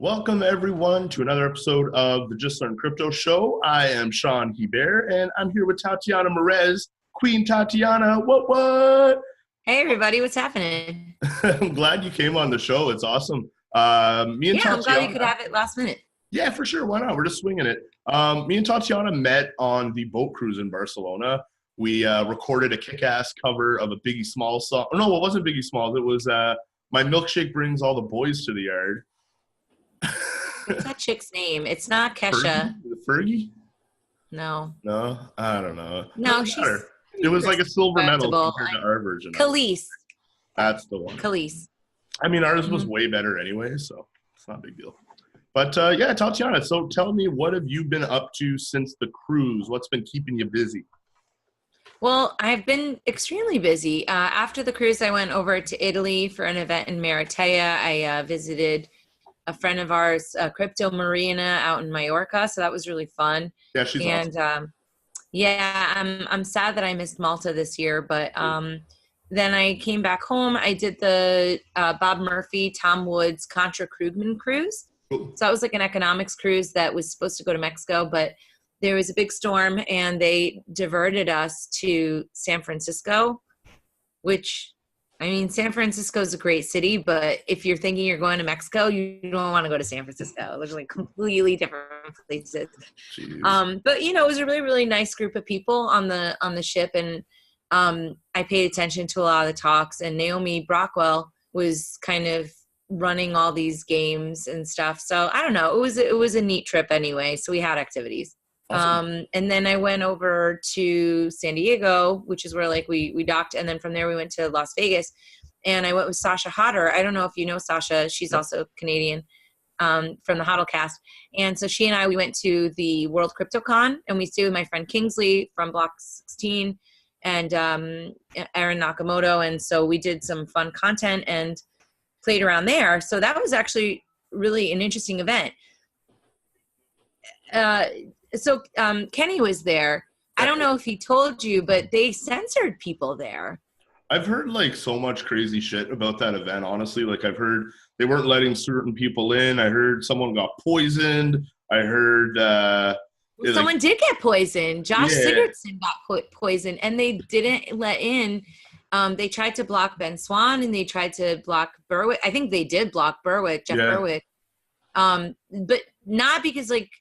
Welcome, everyone, to another episode of the Just Learn Crypto Show. I am Sean Hebert, and I'm here with Tatiana Merez, Queen Tatiana. What? Hey, everybody, what's happening? I'm glad you came on the show. It's awesome. Me and Yeah, I'm glad you Tatiana. could have it last minute. Yeah, for sure. Why not? We're just swinging it. Me and Tatiana met on the boat cruise in Barcelona. We recorded a kick-ass cover of a Biggie Smalls song. Oh, no, it wasn't Biggie Smalls. It was My Milkshake Brings All the Boys to the Yard. What's that chick's name? It's not Kesha. Fergie? No. No, I don't know. No, she's... It was like a silver medal respectable. compared to our version. Khalees. That's the one. Khalees. I mean, ours was way better anyway, so it's not a big deal. But yeah, Tatiana, so tell me, what have you been up to since the cruise? What's been keeping you busy? Well, I've been extremely busy. After the cruise, I went over to Italy for an event in Maratea. I visited a friend of ours, Crypto Marina, out in Mallorca, so that was really fun. Yeah, she's awesome. Yeah, I'm sad that I missed Malta this year, but then I came back home. I did the Bob Murphy, Tom Woods, Contra Krugman cruise. Cool. So that was like an economics cruise that was supposed to go to Mexico, but there was a big storm and they diverted us to San Francisco, which, I mean, San Francisco is a great city, but if you're thinking you're going to Mexico, you don't want to go to San Francisco. Those are like completely different places. But you know, it was a really, really nice group of people on the ship, and I paid attention to a lot of the talks. And Naomi Brockwell was kind of running all these games and stuff. So I don't know. It was a neat trip anyway. So we had activities. Awesome. And then I went over to San Diego, which is where like we docked. And then from there we went to Las Vegas, and I went with Sasha Hodder. I don't know if you know Sasha. She's also Canadian, from the Hodlcast. And so she and I, we went to the World CryptoCon, and we stayed with my friend Kingsley from Block 16 and Aaron Nakamoto. And so we did some fun content and played around there. So that was actually really an interesting event. So Kenny was there. I don't know if he told you, but they censored people there. I've heard like so much crazy shit about that event, honestly. Like I've heard they weren't letting certain people in. I heard someone got poisoned. I heard someone did get poisoned. Josh Sigurdson got poisoned, and they didn't let in. They tried to block Ben Swan, and they tried to block Berwick. I think they did block Berwick, Jeff Berwick. But not because like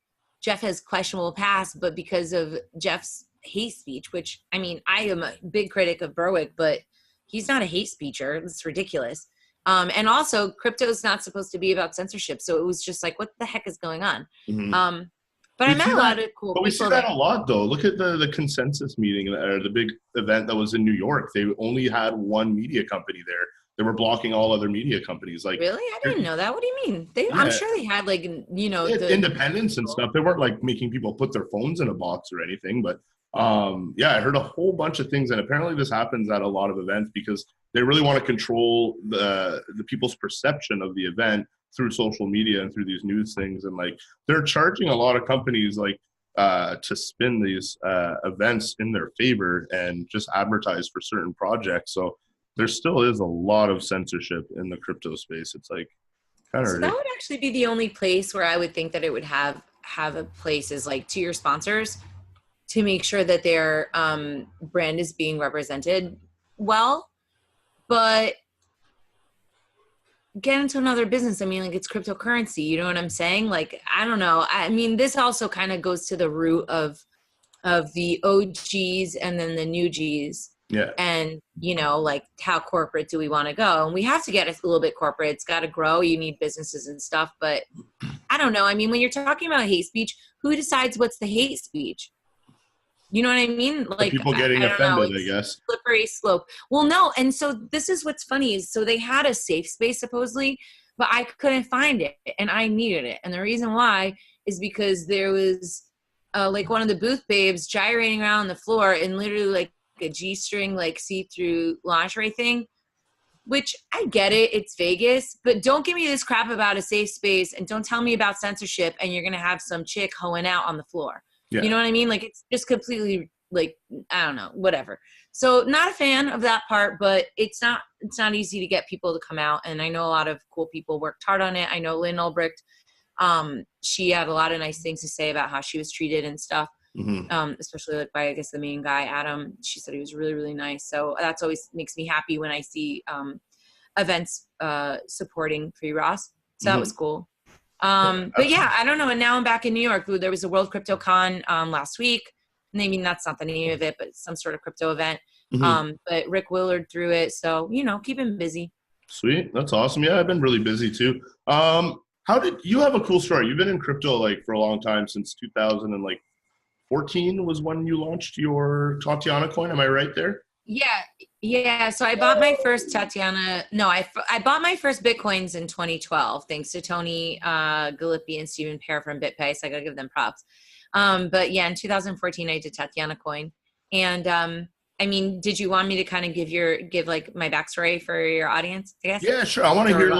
Jeff has questionable past, but because of Jeff's hate speech, which, I mean, I am a big critic of Berwick, but he's not a hate speecher. It's ridiculous. And also, crypto is not supposed to be about censorship. So it was just like, what the heck is going on? Mm-hmm. But I met a lot of cool people. But we see that a lot, though. Look at the consensus meeting, or the big event that was in New York. They only had one media company there. They were blocking all other media companies. Like, really? I didn't know that. What do you mean? I'm sure they had like, you know, the independence and stuff. They weren't like making people put their phones in a box or anything. But yeah, I heard a whole bunch of things, and apparently this happens at a lot of events because they really want to control the people's perception of the event through social media and through these news things. And like they're charging a lot of companies like to spin these events in their favor and just advertise for certain projects. So there still is a lot of censorship in the crypto space. It's like kind of that would actually be the only place where I would think that it would have a place is like to your sponsors to make sure that their brand is being represented well. But get into another business. I mean, like, it's cryptocurrency. You know what I'm saying? Like, I don't know. I mean, this also kind of goes to the root of the OGs and then the new Gs. Yeah. And, you know, like, how corporate do we want to go? And we have to get a little bit corporate. It's got to grow. You need businesses and stuff. But I don't know. I mean, when you're talking about hate speech, who decides what's the hate speech? You know what I mean? Like, people getting offended, I guess. Slippery slope. Well, no. And so this is what's funny is, so they had a safe space supposedly, but I couldn't find it and I needed it. And the reason why is because there was like one of the booth babes gyrating around on the floor and literally like a G-string, like see-through lingerie thing, which I get it. It's Vegas, but don't give me this crap about a safe space and don't tell me about censorship and you're going to have some chick hoeing out on the floor. Yeah. You know what I mean? Like, it's just completely like, I don't know, whatever. So not a fan of that part, but it's not easy to get people to come out. And I know a lot of cool people worked hard on it. I know Lynn Ulbricht She had a lot of nice things to say about how she was treated and stuff. Especially like by, I guess, the main guy, Adam. She said he was really, really nice. So that's always makes me happy when I see events supporting Free Ross. So that was cool. But yeah, I don't know. And now I'm back in New York. There was a World Crypto Con last week. I mean, that's not the name of it, but some sort of crypto event. But Rick Willard threw it. So, you know, keep him busy. Sweet. That's awesome. Yeah, I've been really busy too. How did you have a cool story? You've been in crypto like for a long time, since 2014 was when you launched your Tatiana Coin. Am I right there? Yeah. So I bought my first I bought my first Bitcoins in 2012, thanks to Tony Galippi and Stephen Pear from BitPay. So I gotta give them props. But yeah, in 2014, I did Tatiana Coin. And I mean, did you want me to kind of give like my backstory for your audience, I guess? Yeah, sure. I want to hear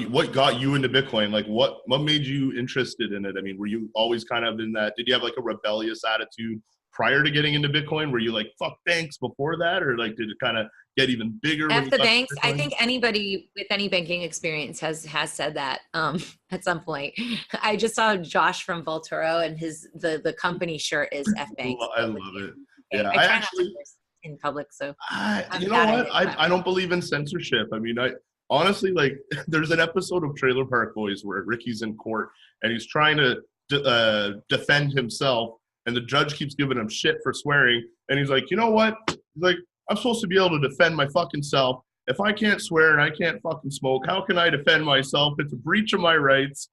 what got you into Bitcoin? Like what made you interested in it? I mean, were you always kind of in that, did you have like a rebellious attitude prior to getting into Bitcoin? Were you like, fuck banks before that? Or like, did it kind of get even bigger? F the banks. I think anybody with any banking experience has said that at some point. I just saw Josh from Voltoro, and the company shirt is F banks. I love it. Yeah, I try not to curse in public, so you know what? I don't believe in censorship. I mean, I honestly, like, there's an episode of Trailer Park Boys where Ricky's in court and he's trying to defend himself, and the judge keeps giving him shit for swearing, and he's like, you know what? He's like, I'm supposed to be able to defend my fucking self. If I can't swear and I can't fucking smoke, how can I defend myself? It's a breach of my rights.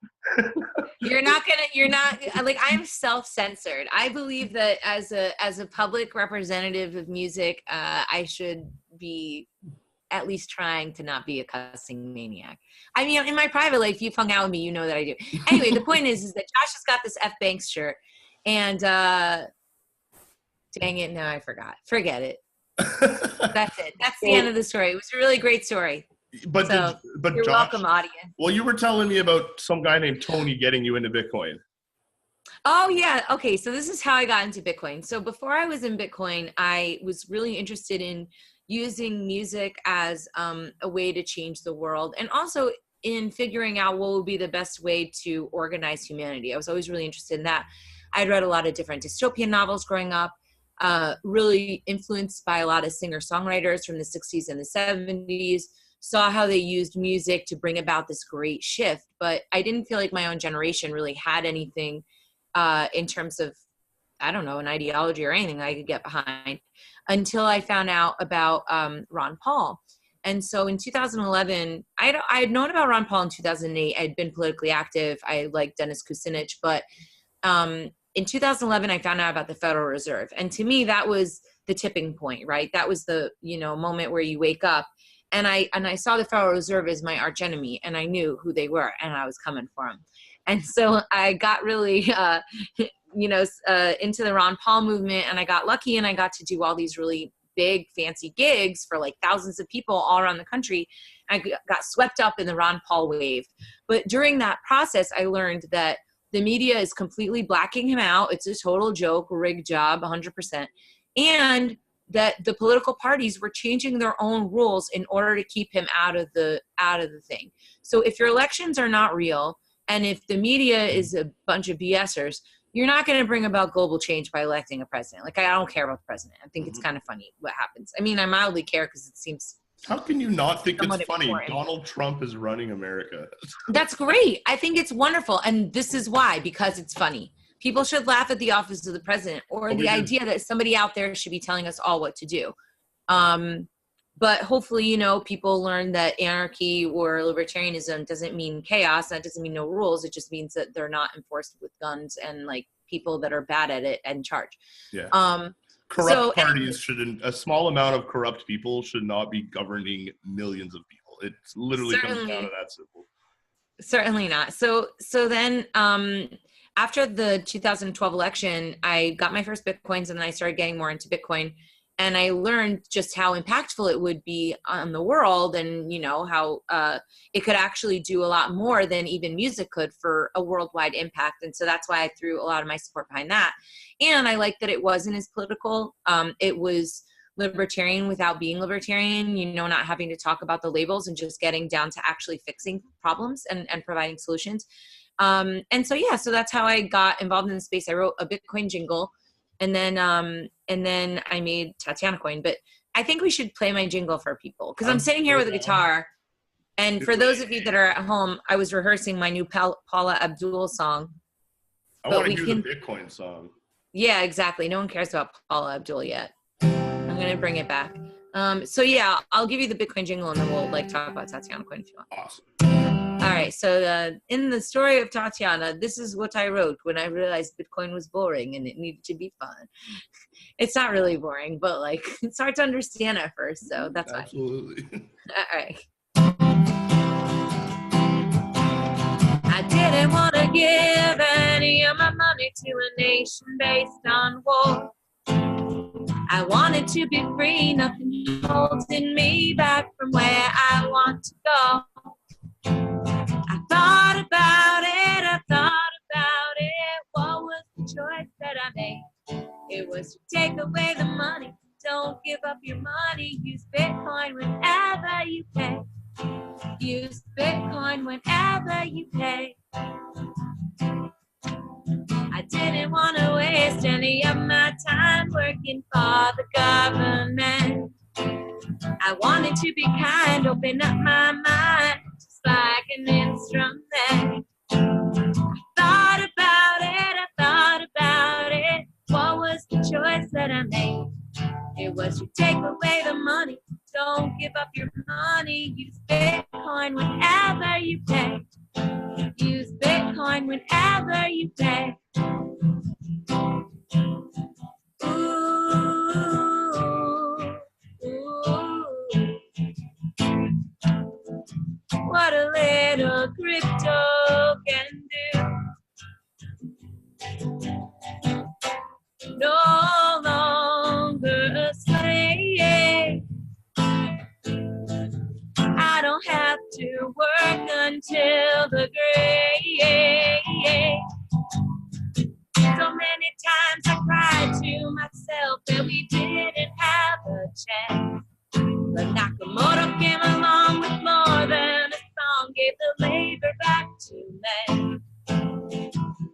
You're not like, I'm self-censored. I believe that as a public representative of music, I should be at least trying to not be a cussing maniac. I mean, in my private life, you've hung out with me, you know that I do. Anyway, the point is that Josh has got this F Banks shirt, and dang it, no, I forgot. Forget it. That's it. That's the end of the story. It was a really great story. But you're Josh, welcome, audience. Well, you were telling me about some guy named Tony getting you into Bitcoin. Oh yeah. Okay. So this is how I got into Bitcoin. So before I was in Bitcoin, I was really interested in using music as a way to change the world, and also in figuring out what would be the best way to organize humanity. I was always really interested in that. I'd read a lot of different dystopian novels growing up. Really influenced by a lot of singer-songwriters from the 60s and the 70s, saw how they used music to bring about this great shift. But I didn't feel like my own generation really had anything in terms of, I don't know, an ideology or anything I could get behind, until I found out about Ron Paul. And so in 2011, I had known about Ron Paul in 2008. I'd been politically active. I liked Dennis Kucinich, but in 2011, I found out about the Federal Reserve. And to me, that was the tipping point, right? That was the, moment where you wake up. And I saw the Federal Reserve as my arch enemy, and I knew who they were, and I was coming for them. And so I got really, into the Ron Paul movement, and I got lucky, and I got to do all these really big, fancy gigs for like thousands of people all around the country. I got swept up in the Ron Paul wave. But during that process, I learned that the media is completely blacking him out. It's a total joke, rigged job, 100%. And that the political parties were changing their own rules in order to keep him out of the thing. So if your elections are not real, and if the media is a bunch of BSers, you're not going to bring about global change by electing a president. Like, I don't care about the president. I think it's kind of funny what happens. I mean, I mildly care because it seems... How can you not think it's funny? Important. Donald Trump is running America. That's great. I think it's wonderful. And this is why, because it's funny. People should laugh at the office of the president, or the idea that somebody out there should be telling us all what to do. But hopefully, people learn that anarchy or libertarianism doesn't mean chaos. That doesn't mean no rules. It just means that they're not enforced with guns and like people that are bad at it and in charge. Yeah. Corrupt parties shouldn't, a small amount of corrupt people should not be governing millions of people. It's literally comes down to that simple. Certainly not. So then after the 2012 election, I got my first Bitcoins, and then I started getting more into Bitcoin. And I learned just how impactful it would be on the world, and, how it could actually do a lot more than even music could for a worldwide impact. And so that's why I threw a lot of my support behind that. And I liked that it wasn't as political. It was libertarian without being libertarian, you know, not having to talk about the labels and just getting down to actually fixing problems and providing solutions. And so, yeah, so that's how I got involved in the space. I wrote a Bitcoin jingle, and then I made Tatiana Coin. But I think we should play my jingle for people, because I'm sitting here with a guitar. And for those of you that are at home, I was rehearsing my new Paula Abdul song. I want to hear the Bitcoin song. Yeah, exactly. No one cares about Paula Abdul yet. I'm going to bring it back. So yeah, I'll give you the Bitcoin jingle, and then we'll like talk about Tatiana Coin if you want. Awesome. All right. So in the story of Tatiana, this is what I wrote when I realized Bitcoin was boring and it needed to be fun. It's not really boring, but like it's hard to understand at first. So that's fine. Absolutely. All right. I didn't want to give any of my money to a nation based on war. I wanted to be free, nothing holding me back from where I want to go. I thought about it, what was the choice that I made? It was to take away the money, don't give up your money, use Bitcoin whenever you pay. Use Bitcoin whenever you pay. I didn't want to waste any of my time working for the government. I wanted to be kind, open up my mind, just like an instrument. I thought about it, what was the choice that I made? It was to take away the money, don't give up your money, use Bitcoin whenever you pay. Use Bitcoin whenever you pay. Ooh, ooh. What a little crypto can do. No longer a slave. I don't have to work until the grave. So many times I cried to myself that we didn't have a chance. But Nakamoto came along with more than a song, gave the labor back to men.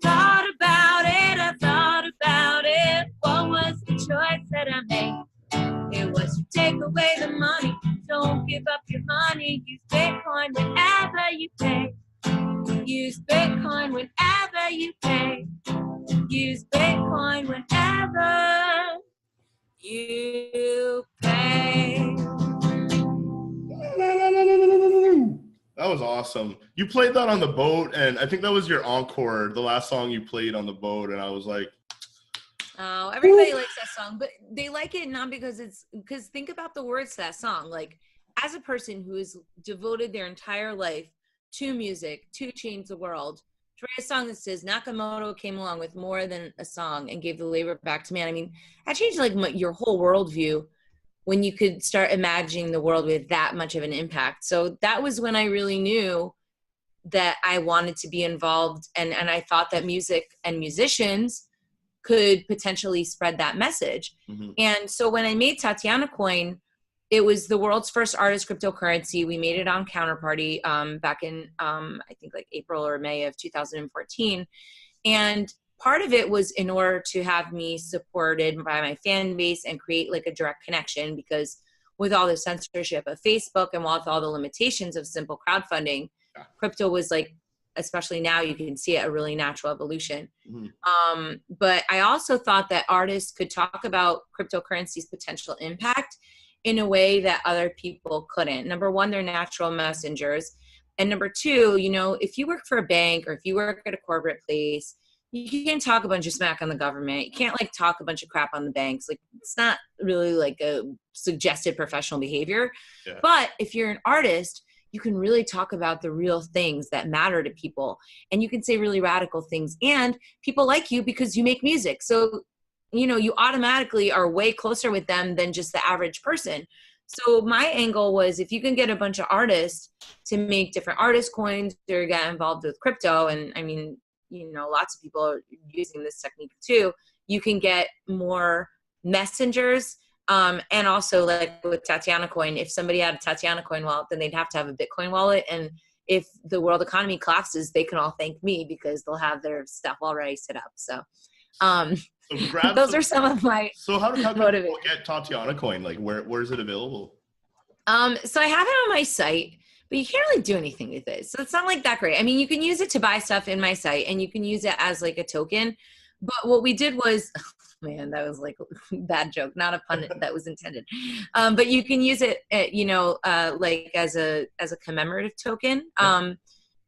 Thought about it, what was the choice that I made? It was to take away the money, don't give up your money, use Bitcoin whenever you pay. Use Bitcoin whenever you pay. Use Bitcoin whenever you pay. That was awesome. You played that on the boat, and I think that was your encore, the last song you played on the boat, and I was like, oh, everybody likes that song, but they like it not because because think about the words to that song. Like, as a person who has devoted their entire life to music, to change the world, to write a song that says Nakamoto came along with more than a song and gave the labor back to man. I mean, that changed like your whole worldview when you could start imagining the world with that much of an impact. So that was when I really knew that I wanted to be involved, and I thought that music and musicians could potentially spread that message. Mm-hmm. And so when I made Tatiana Coin, it was the world's first artist cryptocurrency. We made it on Counterparty back in, I think like April or May of 2014. And part of it was in order to have me supported by my fan base and create like a direct connection, because with all the censorship of Facebook and with all the limitations of simple crowdfunding, crypto was like, especially now you can see it, a really natural evolution. Mm-hmm. But I also thought that artists could talk about cryptocurrency's potential impact in a way that other people couldn't. Number one, they're natural messengers. And number two, you know, if you work for a bank or if you work at a corporate place, you can't talk a bunch of smack on the government. You can't like talk a bunch of crap on the banks. Like, it's not really like a suggested professional behavior. Yeah. But if you're an artist, you can really talk about the real things that matter to people, and you can say really radical things, and people like you because you make music. So, you know, you automatically are way closer with them than just the average person. So my angle was, if you can get a bunch of artists to make different artist coins or get involved with crypto, and I mean, you know, lots of people are using this technique too, you can get more messengers And also like with Tatiana Coin, if somebody had a Tatiana Coin wallet, then they'd have to have a Bitcoin wallet. And if the world economy collapses, they can all thank me because they'll have their stuff already set up. So So grab those are some of my So how can motivators. people get Tatiana Coin? Like where is it available? So I have it on my site, but you can't really do anything with it. So it's not like that great. I mean, you can use it to buy stuff in my site and you can use it as like a token. But what we did was, man, that was like a bad joke, not a pun that was intended. But you can use it, like as a commemorative token.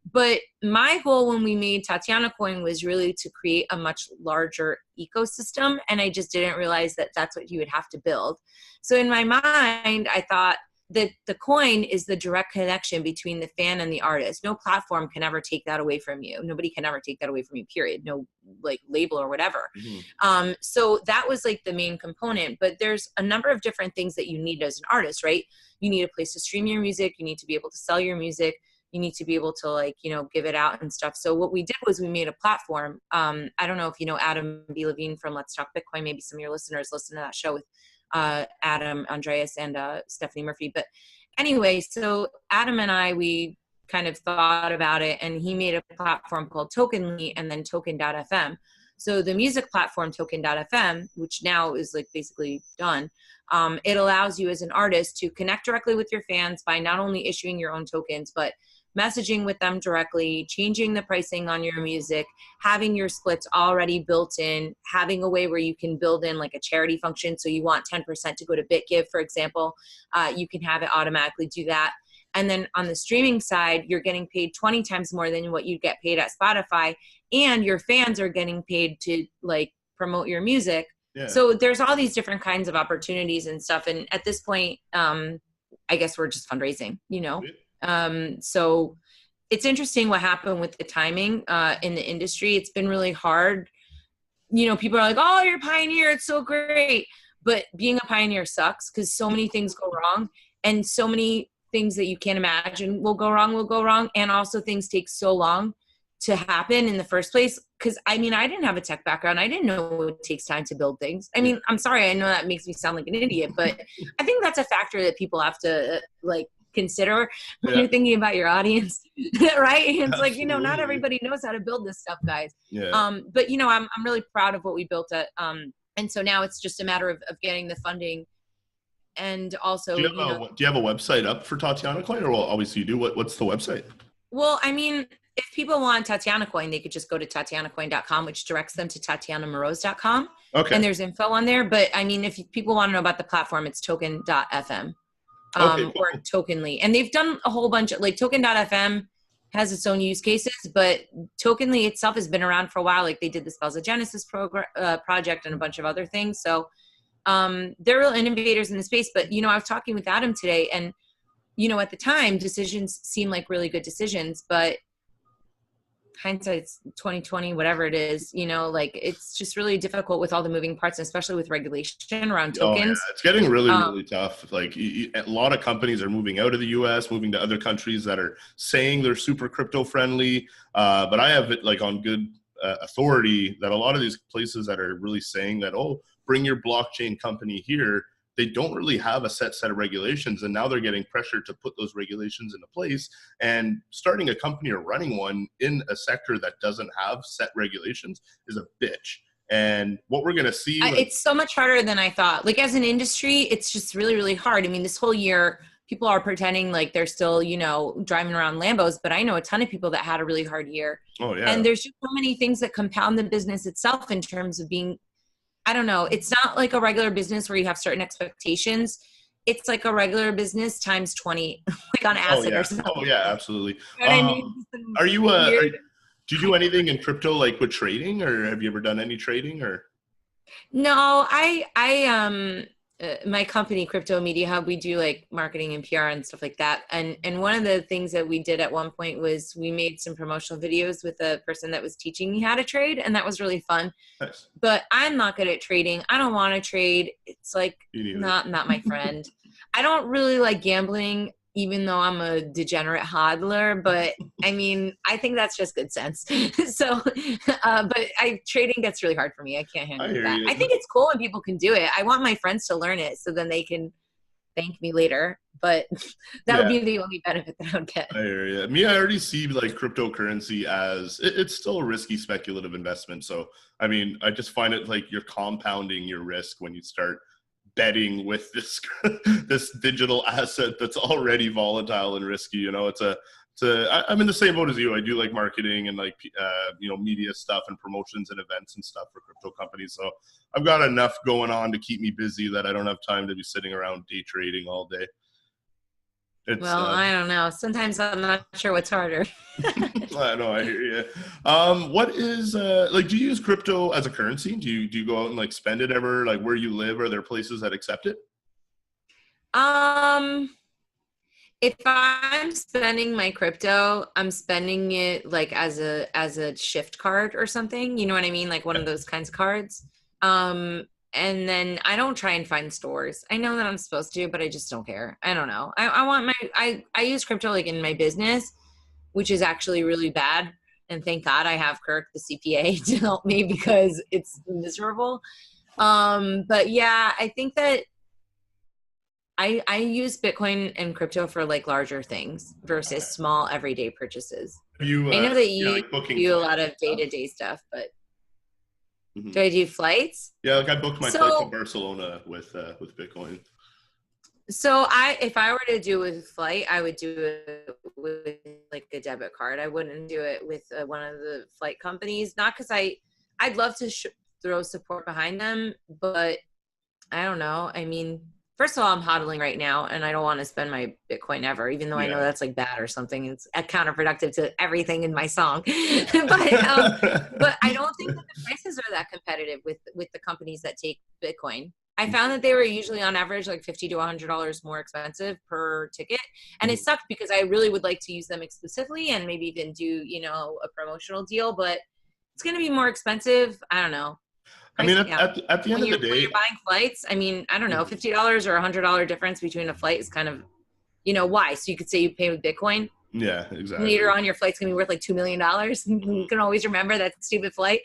But my goal when we made Tatiana Coin was really to create a much larger ecosystem. And I just didn't realize that that's what you would have to build. So in my mind, I thought that the coin is the direct connection between the fan and the artist. No platform can ever take that away from you. Nobody can ever take that away from you, period. No like label or whatever. So that was like the main component, but there's a number of different things that you need as an artist, right? You need a place to stream your music. You need to be able to sell your music. You need to be able to like, give it out and stuff. So what we did was we made a platform. I don't know if you know Adam B. Levine from Let's Talk Bitcoin. Maybe some of your listeners listen to that show with Adam, Andreas, and Stephanie Murphy. But anyway, so Adam and I, we kind of thought about it, and he made a platform called Tokenly and then Token.fm. So the music platform Token.fm, which now is like basically done, it allows you as an artist to connect directly with your fans by not only issuing your own tokens, but messaging with them directly, changing the pricing on your music, having your splits already built in, having a way where you can build in like a charity function. So you want 10% to go to BitGive, for example, you can have it automatically do that. And then on the streaming side, you're getting paid 20 times more than what you get paid at Spotify. And your fans are getting paid to like promote your music. Yeah. So there's all these different kinds of opportunities and stuff. And at this point, I guess we're just fundraising, so it's interesting what happened with the timing in the industry. It's been really hard. People are like, oh, you're a pioneer. It's so great. But being a pioneer sucks because so many things go wrong and so many things that you can't imagine will go wrong. And also things take so long to happen in the first place. Because, I didn't have a tech background. I didn't know it takes time to build things. I'm sorry. I know that makes me sound like an idiot, but I think that's a factor that people have to consider when you're thinking about your audience, right? And it's like, not everybody knows how to build this stuff, guys. But I'm really proud of what we built at, and so now it's just a matter of getting the funding. And also, do you have a website up for Tatiana Coin, or obviously you do? What's the website? Well, if people want Tatiana Coin, they could just go to TatianaCoin.com, which directs them to TatianaMoroz.com. Okay. And there's info on there. But if people want to know about the platform, it's Token.fm. Cool. Or Tokenly. And they've done a whole bunch of Token.fm has its own use cases, but Tokenly itself has been around for a while. Like they did the Spells of Genesis project and a bunch of other things. So they're real innovators in the space. But, I was talking with Adam today and, at the time decisions seemed like really good decisions, but hindsight's 2020, whatever it is, it's just really difficult with all the moving parts, especially with regulation around tokens. Oh, yeah. It's getting really, really tough. Like a lot of companies are moving out of the US, moving to other countries that are saying they're super crypto friendly. But I have it on good authority that a lot of these places that are really saying that, oh, bring your blockchain company here, they don't really have a set of regulations, and now they're getting pressure to put those regulations into place. And starting a company or running one in a sector that doesn't have set regulations is a bitch. And what we're going to see... it's so much harder than I thought. As an industry, it's just really, really hard. This whole year, people are pretending like they're still, driving around Lambos, but I know a ton of people that had a really hard year. Oh, yeah. And there's just so many things that compound the business itself in terms of being... I don't know. It's not like a regular business where you have certain expectations. It's like a regular business times 20, on acid or something. Oh yeah, absolutely. Are you, do you do anything in crypto, with trading, or have you ever done any trading or? No, my company, Crypto Media Hub, we do marketing and PR and stuff like that. And one of the things that we did at one point was we made some promotional videos with a person that was teaching me how to trade. And that was really fun. Nice. But I'm not good at trading. I don't want to trade. It's not my friend. I don't really like gambling. even though I'm a degenerate hodler, but I mean, I think that's just good sense. So, but trading gets really hard for me. I can't handle that. I think it's cool when people can do it. I want my friends to learn it so then they can thank me later, but that would be the only benefit that I would get. I hear you. Me, I already see like cryptocurrency as it's still a risky speculative investment. So, I mean, I just find it like you're compounding your risk when you start betting with this this digital asset that's already volatile and risky. You know, I'm in the same boat as you. I do like marketing and like media stuff and promotions and events and stuff for crypto companies. So I've got enough going on to keep me busy that I don't have time to be sitting around day trading all day. I don't know. Sometimes I'm not sure what's harder. I know, I hear you. What is like? Do you use crypto as a currency? Do you go out and like spend it ever? Like where you live, are there places that accept it? If I'm spending my crypto, I'm spending it like as a shift card or something. You know what I mean? Like one of those kinds of cards. And then I don't try and find stores. I know that I'm supposed to, but I just don't care. I don't know. I use crypto like in my business, which is actually really bad. And thank God I have Kirk, the CPA, to help me because it's miserable. But yeah, I think that I use Bitcoin and crypto for like larger things versus small everyday purchases. I know that you do a lot of day-to-day stuff, but do I do flights? Yeah, like I booked my flight to Barcelona with Bitcoin. So if I were to do it with flight, I would do it with like a debit card. I wouldn't do it with one of the flight companies. Not because I'd love to throw support behind them, but I don't know. I mean, first of all, I'm hodling right now, and I don't want to spend my Bitcoin ever, even though I know that's like bad or something. It's counterproductive to everything in my song. But I don't think that the prices are that competitive with the companies that take Bitcoin. I found that they were usually on average like $50 to $100 more expensive per ticket. And it sucked because I really would like to use them exclusively and maybe even do, a promotional deal, but it's going to be more expensive. I don't know. I mean, at the end of the day, when you're buying flights, I mean, I don't know, $50 or $100 difference between a flight is kind of, why? So you could say you pay with Bitcoin. Yeah, exactly. Later on, your flight's gonna be worth like $2 million. You can always remember that stupid flight,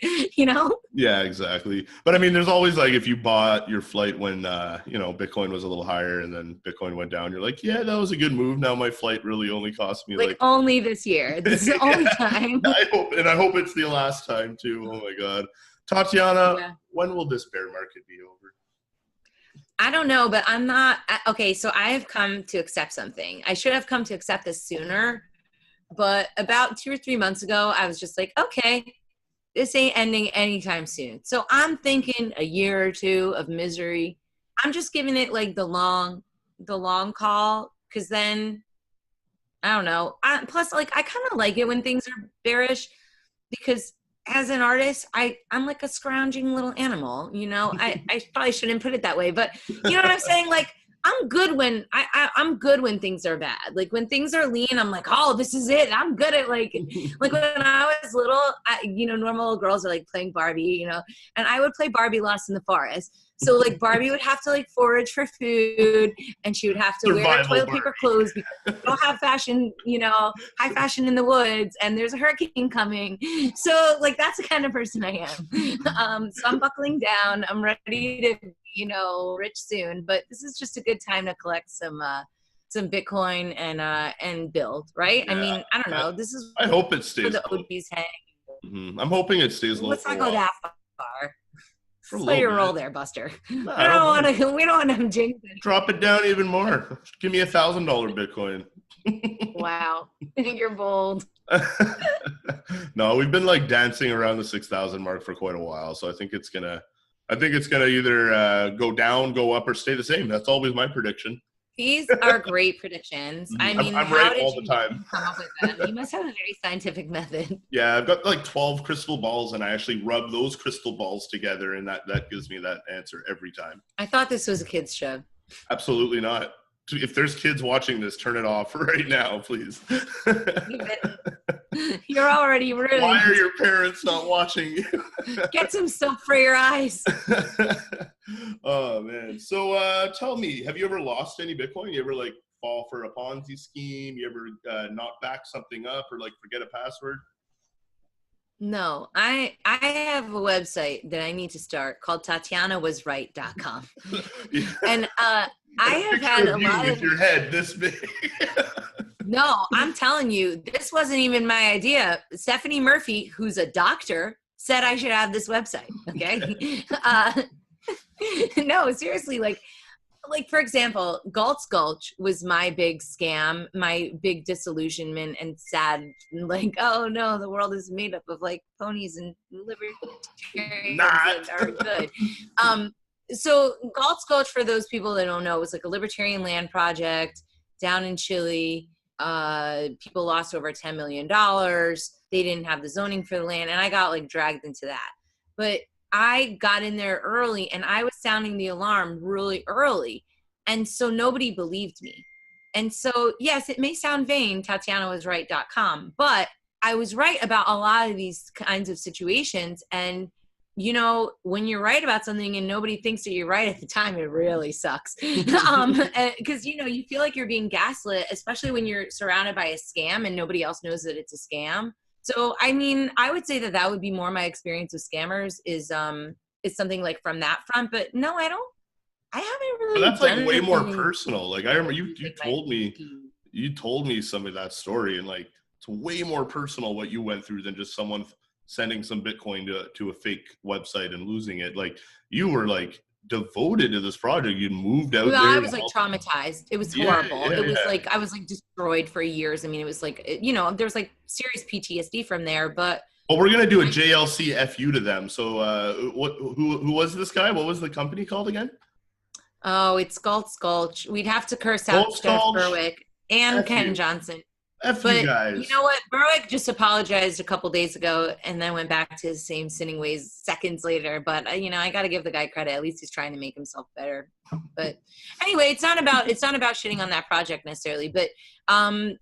Yeah, exactly. But I mean, there's always like if you bought your flight when Bitcoin was a little higher and then Bitcoin went down, you're like, yeah, that was a good move. Now my flight really only cost me like only this year. This is the only time. I hope it's the last time too. Oh my God, Tatiana, when will this bear market be over? I don't know, but I'm not okay. So I have come to accept something. I should have come to accept this sooner, but about 2 or 3 months ago, I was just like, okay, this ain't ending anytime soon. So I'm thinking a year or two of misery. I'm just giving it like the long call, because then I don't know. Plus, like, I kind of like it when things are bearish, because as an artist, I'm like a scrounging little animal, I probably shouldn't put it that way, but you know what I'm saying? Like, I'm good when I'm good when things are bad. Like when things are lean, I'm like, oh, this is it. I'm good at like when I was little, normal girls are like playing Barbie, and I would play Barbie Lost in the Forest. So like Barbie would have to like forage for food, and she would have to wear toilet paper clothes because we don't have fashion, high fashion in the woods, and there's a hurricane coming. So like that's the kind of person I am. So I'm buckling down. I'm ready to rich soon, but this is just a good time to collect some Bitcoin and build, right? Yeah, I mean, I don't know. This is I hope it stays. The OGs hang. Mm-hmm. I'm hoping it stays low. Let's not go that far. Slow your roll there, Buster. No, we don't want to jinx it. Drop it down even more. Give me $1,000 Bitcoin. Wow, you're bold. No, we've been like dancing around the 6,000 mark for quite a while, so I think it's gonna either go down, go up, or stay the same. That's always my prediction. These are great predictions. I mean, I'm right all the time. Come up with them? You must have a very scientific method. Yeah, I've got like 12 crystal balls, and I actually rub those crystal balls together, and that gives me that answer every time. I thought this was a kid's show. Absolutely not. If there's kids watching this, turn it off right now, please. You're already ruined. Why are your parents not watching you? Get some soap for your eyes. Oh, man. So tell me, have you ever lost any Bitcoin? You ever like fall for a Ponzi scheme? You ever not back something up or like forget a password? No, I have a website that I need to start called TatianaWasRight.com. Yeah. And I have Picture had a of you lot with of your head this big. No, I'm telling you, this wasn't even my idea. Stephanie Murphy, who's a doctor, said I should have this website. Okay. No, seriously, like for example, Galt's Gulch was my big scam, my big disillusionment and sad, like, oh no, the world is made up of like ponies and libertarians that are good. So Galt's Gulch, for those people that don't know, was like a libertarian land project down in Chile. People lost over $10 million. They didn't have the zoning for the land, and I got like dragged into that. But I got in there early, and I was sounding the alarm really early, and so nobody believed me. And so, yes, it may sound vain, TatianaWasRight.com, but I was right about a lot of these kinds of situations. And you know, when you're right about something and nobody thinks that you're right at the time, it really sucks. Because, you know, you feel like you're being gaslit, especially when you're surrounded by a scam and nobody else knows that it's a scam. So, I mean, I would say that that would be more my experience with scammers is something like from that front. But no, I haven't really. But that's like way more anything personal. Like I remember you like told me some of that story, and like it's way more personal what you went through than just someone sending some Bitcoin to a fake website and losing it. Like you were like devoted to this project. You moved out there. I was like traumatized. It was horrible. Yeah, it was like I was like destroyed for years. I mean, it was like, you know, there's like serious PTSD from there. But well, we're gonna do a JLC Fu to them. So who was this guy? What was the company called again? Oh, it's Galt's Gulch. We'd have to curse out Jeff Berwick and F Ken you. Johnson. F But you guys. you know what? Berwick just apologized a couple days ago and then went back to his same sinning ways seconds later. But you know, I got to give the guy credit. At least he's trying to make himself better. But anyway, it's not about shitting on that project necessarily. But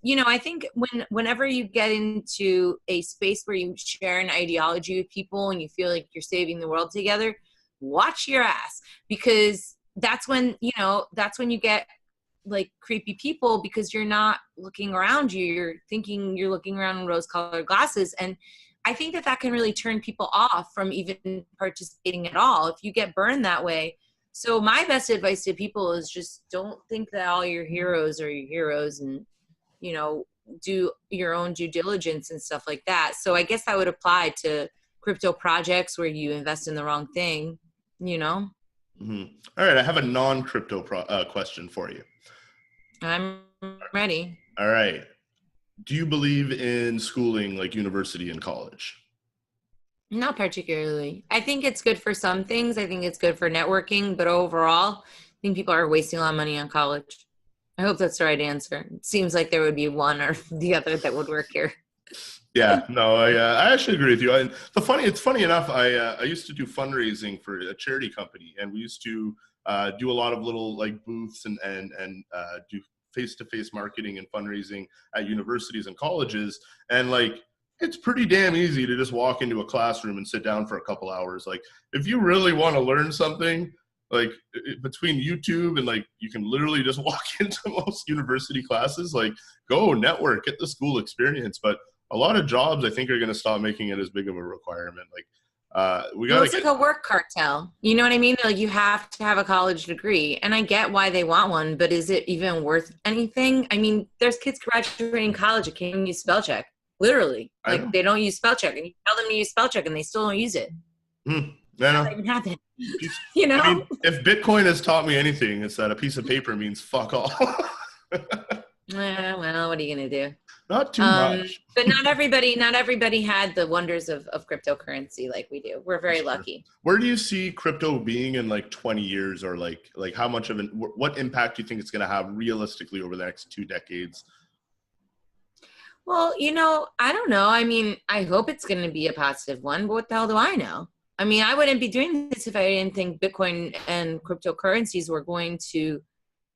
you know, I think whenever you get into a space where you share an ideology with people and you feel like you're saving the world together, watch your ass, because that's when you get like creepy people, because you're not looking around you, you're thinking you're looking around in rose-colored glasses. And I think that can really turn people off from even participating at all if you get burned that way. So my best advice to people is just don't think that all your heroes are your heroes, and you know, do your own due diligence and stuff like that. So I guess that would apply to crypto projects where you invest in the wrong thing, you know. Mm-hmm. All right, I have a non-crypto question for you. I'm ready. All right. Do you believe in schooling like university and college? Not particularly. I think it's good for some things. I think it's good for networking, but overall, I think people are wasting a lot of money on college. I hope that's the right answer. It seems like there would be one or the other that would work here. Yeah, no, I actually agree with you. And it's funny enough. I used to do fundraising for a charity company, and we used to do a lot of little like booths and do face-to-face marketing and fundraising at universities and colleges. And like, it's pretty damn easy to just walk into a classroom and sit down for a couple hours. Like, if you really want to learn something, like between YouTube and like, you can literally just walk into most university classes, like go network, get the school experience. But a lot of jobs, I think, are going to stop making it as big of a requirement. Like, it's like a work cartel. You know what I mean? Like, you have to have a college degree, and I get why they want one, but is it even worth anything? I mean, there's kids graduating college that can't even use spell check. Literally, like they don't use spell check, and you tell them to use spell check, and they still don't use it. That doesn't even happen. You know, I mean, if Bitcoin has taught me anything, it's that a piece of paper means fuck all. Well, what are you gonna do? Not too much. But not everybody had the wonders of cryptocurrency like we do. We're very lucky. Where do you see crypto being in like 20 years, or like how much of what impact do you think it's going to have realistically over the next 2 decades? Well, you know, I don't know. I mean, I hope it's going to be a positive one, but what the hell do I know? I mean, I wouldn't be doing this if I didn't think Bitcoin and cryptocurrencies were going to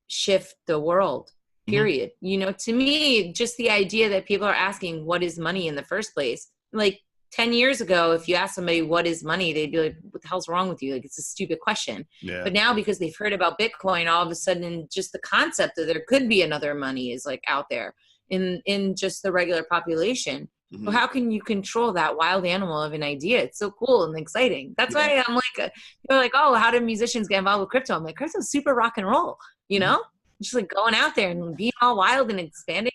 shift the world. Period. You know, to me, just the idea that people are asking what is money in the first place, like, 10 years ago, if you ask somebody what is money, they'd be like, what the hell's wrong with you? Like, it's a stupid question. Yeah. But now, because they've heard about Bitcoin, all of a sudden just the concept that there could be another money is like out there in just the regular population. Mm-hmm. Well, how can you control that wild animal of an idea? It's so cool and exciting. That's why I'm like, you're like, oh, how do musicians get involved with crypto? I'm like, crypto's super rock and roll, you know? Just like going out there and being all wild and expanding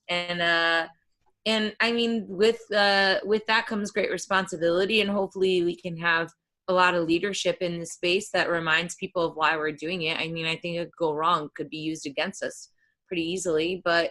and I mean, with that comes great responsibility, and hopefully we can have a lot of leadership in the space that reminds people of why we're doing it. I mean, I think it could go wrong, could be used against us pretty easily, but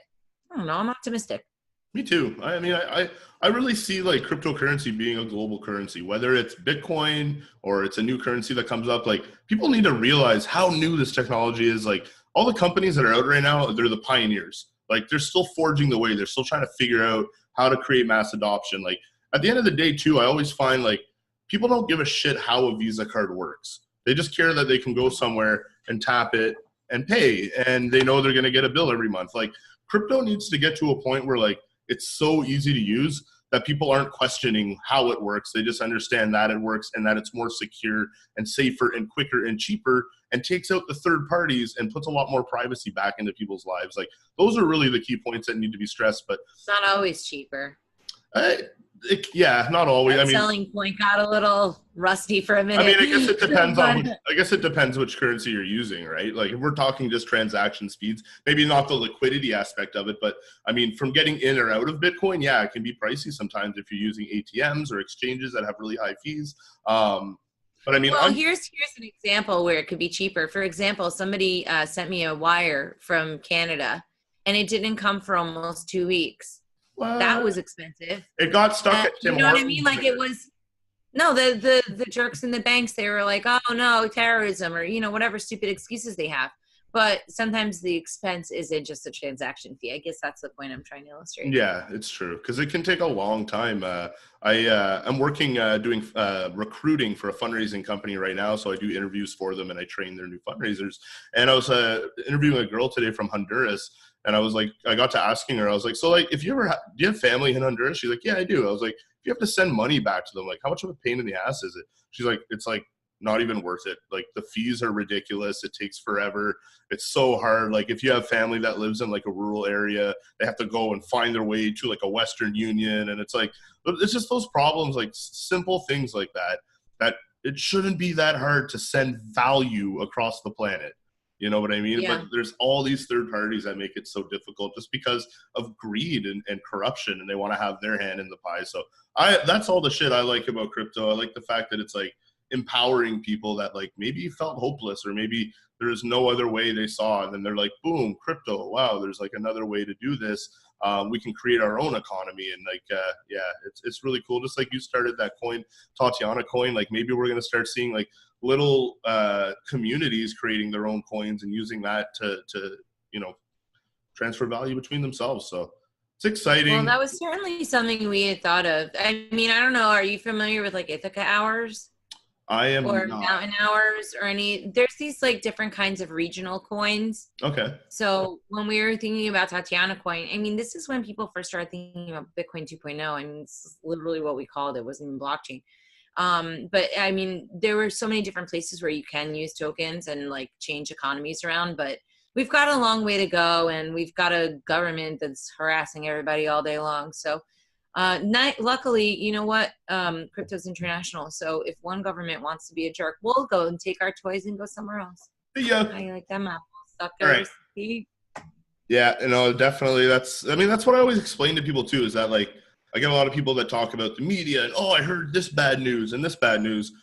I don't know, I'm optimistic. Me too. I mean, I really see like cryptocurrency being a global currency, whether it's Bitcoin or it's a new currency that comes up. Like, people need to realize how new this technology is. Like, all the companies that are out right now, they're the pioneers. Like, they're still forging the way. They're still trying to figure out how to create mass adoption. Like, at the end of the day too, I always find like people don't give a shit how a Visa card works. They just care that they can go somewhere and tap it and pay, and they know they're going to get a bill every month. Like, crypto needs to get to a point where like it's so easy to use that people aren't questioning how it works. They just understand that it works and that it's more secure and safer and quicker and cheaper, and takes out the third parties and puts a lot more privacy back into people's lives. Like, those are really the key points that need to be stressed. But it's not always cheaper. Yeah, not always. That selling point got a little rusty for a minute. I mean, I guess it depends it depends which currency you're using, right? Like, if we're talking just transaction speeds, maybe not the liquidity aspect of it, but I mean, from getting in or out of Bitcoin, yeah, it can be pricey sometimes if you're using ATMs or exchanges that have really high fees. But I mean, well, here's an example where it could be cheaper. For example, somebody sent me a wire from Canada, and it didn't come for almost 2 weeks. That was expensive. It got stuck at Tim You know what I mean? Like, it was the jerks in the banks. They were like, oh no, terrorism, or whatever stupid excuses they have. But sometimes the expense isn't just a transaction fee. I guess that's the point I'm trying to illustrate. Yeah, it's true, because it can take a long time. I'm working doing recruiting for a fundraising company right now, so I do interviews for them and I train their new fundraisers. And I was interviewing a girl today from Honduras, and I was like, I got to asking her, I was like, so like, if you ever do you have family in Honduras? She's like, yeah, I do. I was like, if you have to send money back to them, like, how much of a pain in the ass is it? She's like, it's like not even worth it. Like, the fees are ridiculous. It takes forever. It's so hard. Like, if you have family that lives in like a rural area, they have to go and find their way to like a Western Union. And it's like, it's just those problems, like simple things like that it shouldn't be that hard to send value across the planet. You know what I mean? Yeah. But there's all these third parties that make it so difficult just because of greed and corruption, and they want to have their hand in the pie. So that's all the shit I like about crypto. I like the fact that it's like empowering people that like maybe felt hopeless, or maybe there's no other way they saw, and then they're like, boom, crypto, wow, there's like another way to do this. We can create our own economy, and like yeah, it's really cool. Just like you started that coin, Tatiana Coin, like maybe we're going to start seeing like little communities creating their own coins and using that to transfer value between themselves. So it's exciting. Well, that was certainly something we had thought of. I mean, I don't know, are you familiar with like Ithaca hours? I am or not. Mountain hours or there's these like different kinds of regional coins. Okay. So when we were thinking about Tatiana Coin, I mean, this is when people first started thinking about Bitcoin 2.0. I mean, it's literally what we called it. It wasn't even blockchain. But I mean, there were so many different places where you can use tokens and like change economies around, but we've got a long way to go, and we've got a government that's harassing everybody all day long. So luckily, you know what? Crypto's international. So if one government wants to be a jerk, we'll go and take our toys and go somewhere else. Yeah. I like them apple suckers. Right. Yeah, definitely. That's what I always explain to people too, is that like, I get a lot of people that talk about the media and, oh, I heard this bad news and this bad news.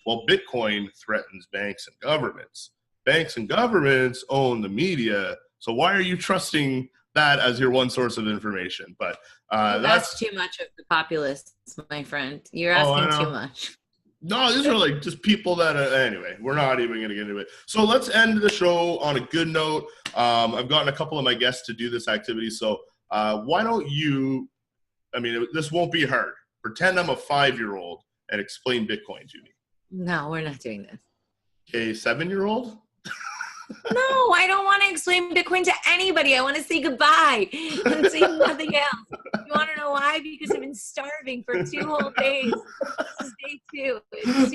Well, Bitcoin threatens banks and governments. Banks and governments own the media. So why are you trusting that as your one source of information? But that's too much of the populists, my friend. You're asking too much. No, these are like just people that anyway, we're not even going to get into it. So let's end the show on a good note. I've gotten a couple of my guests to do this activity. So why don't you, this won't be hard. Pretend I'm a 5-year-old and explain Bitcoin to me. No, we're not doing this. A 7-year-old? No, I don't want to explain Bitcoin to anybody. I want to say goodbye and say nothing else. You want to know why? Because I've been starving for 2 whole days. This is day 2.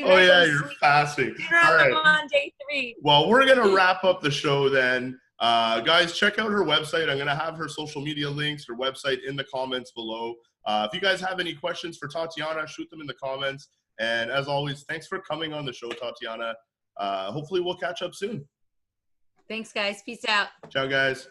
Oh yeah, you're fasting. All right. I'm on day 3. Well, we're going to wrap up the show then. Guys, check out her website. I'm going to have her social media links, her website in the comments below. If you guys have any questions for Tatiana, shoot them in the comments. And as always, thanks for coming on the show, Tatiana. Hopefully we'll catch up soon. Thanks, guys. Peace out. Ciao, guys.